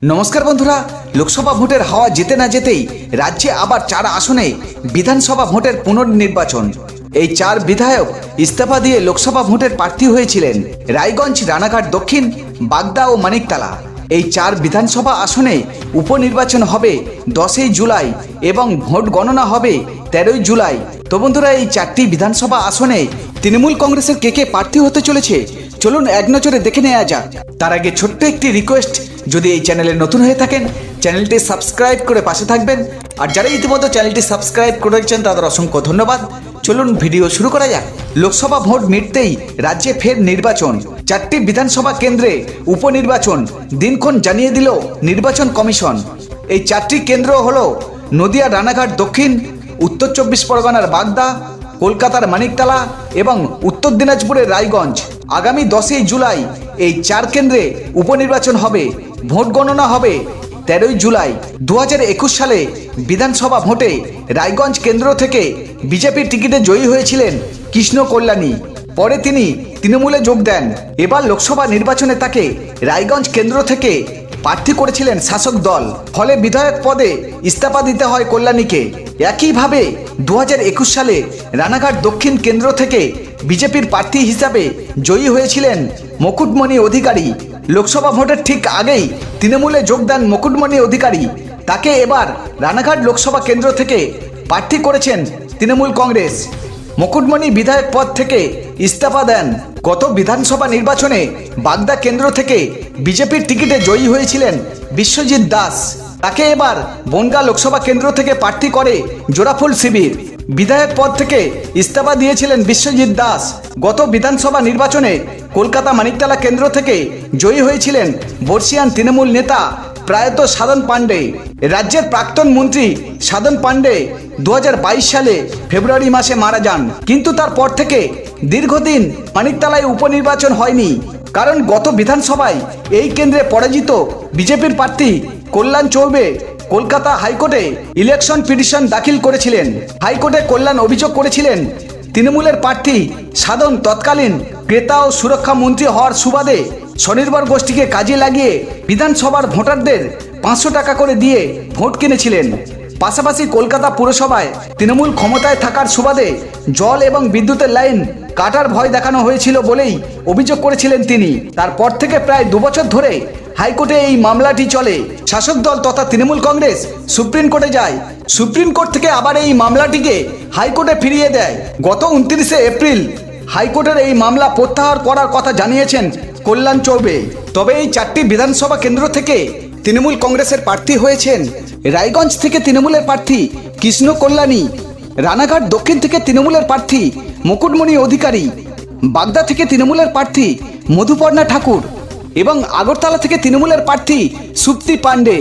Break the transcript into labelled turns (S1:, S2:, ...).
S1: नमस्कार बंधुरा लोकसभा भोटर हावा जेते ना जेतेई राज्ये आबार 4 आसने विधानसभा भोटर पुनर्निर्वाचन। এই 4 विधायक इस्तीफा दिए लोकसभा भोटर प्रार्थी হয়েছিলেন রায়গঞ্জ, রানাঘাট दक्षिण, বাগদা ও মানিকতলা। এই 4 বিধানসভা আসনে উপনির্বাচন হবে 10 জুলাই এবং ভোট গণনা হবে 13 জুলাই। তো বন্ধুরা, এই 4টি বিধানসভা আসনে তৃণমূল কংগ্রেসের কে প্রার্থী হতে চলেছে চলুন এক নজরে দেখে নেওয়া যাক। তার আগে ছোট্ট একটি রিকোয়েস্ট, যদি এই চ্যানেলে নতুন হয়ে থাকেন চ্যানেলটি সাবস্ক্রাইব করে পাশে থাকবেন, আর যারা ইতিমধ্যে চ্যানেলটি সাবস্ক্রাইব করেছেন তাদের অসংখ্য ধন্যবাদ। চলুন ভিডিও শুরু করা যাক। লোকসভা ভোট মিটতেই রাজ্যে ফের নির্বাচন, 4টি বিধানসভা কেন্দ্রে উপনির্বাচন দিনক্ষণ জানিয়ে দিল নির্বাচন কমিশন। এই 4টি কেন্দ্র হলো নদিয়া রানাঘাট দক্ষিণ, উত্তর 24 পরগনার বাগদা, কলকাতার মানিকতলা এবং উত্তর দিনাজপুরের রায়গঞ্জ। আগামী 10 জুলাই এই 4 কেন্দ্রে উপনির্বাচন হবে, ভোট গণনা হবে 13 জুলাই। 2021 সালে বিধানসভা ভোটে রায়গঞ্জ কেন্দ্র থেকে বিজেপির টিকিটে জয়ী হয়েছিলেন কৃষ্ণ কল্যাণী। পরে তিনি তৃণমূলে যোগ দেন। এবার লোকসভা নির্বাচনে তাকে রায়গঞ্জ কেন্দ্র থেকে প্রার্থী করেছিলেন শাসক দল, ফলে বিধায়ক পদে ইস্তফা দিতে হয় কল্যাণীকে। একইভাবে 2021 সালে রানাঘাট দক্ষিণ কেন্দ্র থেকে বিজেপির প্রার্থী হিসাবে জয়ী হয়েছিলেন মুকুটমণি অধিকারী। লোকসভা ভোটের ঠিক আগেই তৃণমূলে যোগ দেন মুকুটমণি অধিকারী। তাকে এবার রানাঘাট লোকসভা কেন্দ্র থেকে প্রার্থী করেছেন তৃণমূল কংগ্রেস। মুকুটমণি বিধায়ক পদ থেকে ইস্তফা দেন। গত বিধানসভা নির্বাচনে বাগদা কেন্দ্র থেকে বিজেপির টিকিটে জয়ী হয়েছিলেন বিশ্বজিৎ দাস। তাকে এবার বনগাঁ লোকসভা কেন্দ্র থেকে প্রার্থী করে জোড়াফুল শিবির। বিধায়ক পদ থেকে ইস্তফা দিয়েছিলেন বিশ্বজিৎ দাস। গত বিধানসভা নির্বাচনে কলকাতা মানিকতলা কেন্দ্র থেকে জয়ী হয়েছিলেন বর্ষিয়ান তৃণমূল নেতা প্রয়াত সাধন পাণ্ডে। রাজ্যের প্রাক্তন মন্ত্রী সাধন পাণ্ডে 2022 সালে ফেব্রুয়ারি মাসে মারা যান, কিন্তু তারপর থেকে দীর্ঘদিন মানিকতলায় উপনির্বাচন হয়নি, কারণ গত বিধানসভায় এই কেন্দ্রে পরাজিত বিজেপির প্রার্থী কল্যাণ চৌবে কলকাতা হাইকোর্টে ইলেকশন পিটিশন দাখিল করেছিলেন। হাইকোর্টে কল্যাণ অভিযোগ করেছিলেন তৃণমূলের প্রার্থী সাধন তৎকালীন ক্রেতা ও সুরক্ষা মন্ত্রী হওয়ার সুবাদে স্বনির্ভর গোষ্ঠীকে কাজে লাগিয়ে বিধানসভার ভোটারদের 500 টাকা করে দিয়ে ভোট কিনেছিলেন। পাশাপাশি কলকাতা পুরসভায় তৃণমূল ক্ষমতায় থাকার সুবাদে জল এবং বিদ্যুতের লাইন কাটার ভয় দেখানো হয়েছিল বলেই অভিযোগ করেছিলেন তিনি। তারপর থেকে প্রায় 2 বছর ধরে হাইকোর্টে এই মামলাটি চলে। শাসক দল তথা তৃণমূল কংগ্রেস সুপ্রিম কোর্টে যায়। সুপ্রিম কোর্ট থেকে আবার এই মামলাটিকে হাইকোর্টে ফিরিয়ে দেয়। গত 29 এপ্রিল হাইকোর্টের এই মামলা প্রত্যাহার করার কথা জানিয়েছেন কল্যাণ চৌবে। তবে এই 4টি বিধানসভা কেন্দ্র থেকে তৃণমূল কংগ্রেসের প্রার্থী হয়েছেন রায়গঞ্জ থেকে তৃণমূলের প্রার্থী কৃষ্ণ কল্যাণী, রানাঘাট দক্ষিণ থেকে তৃণমূলের প্রার্থী মুকুটমণি অধিকারী, বাগদা থেকে তৃণমূলের প্রার্থী মধুপর্ণা ঠাকুর এবং আগরতলা থেকে তৃণমূলের প্রার্থী সুপ্তি পাণ্ডে।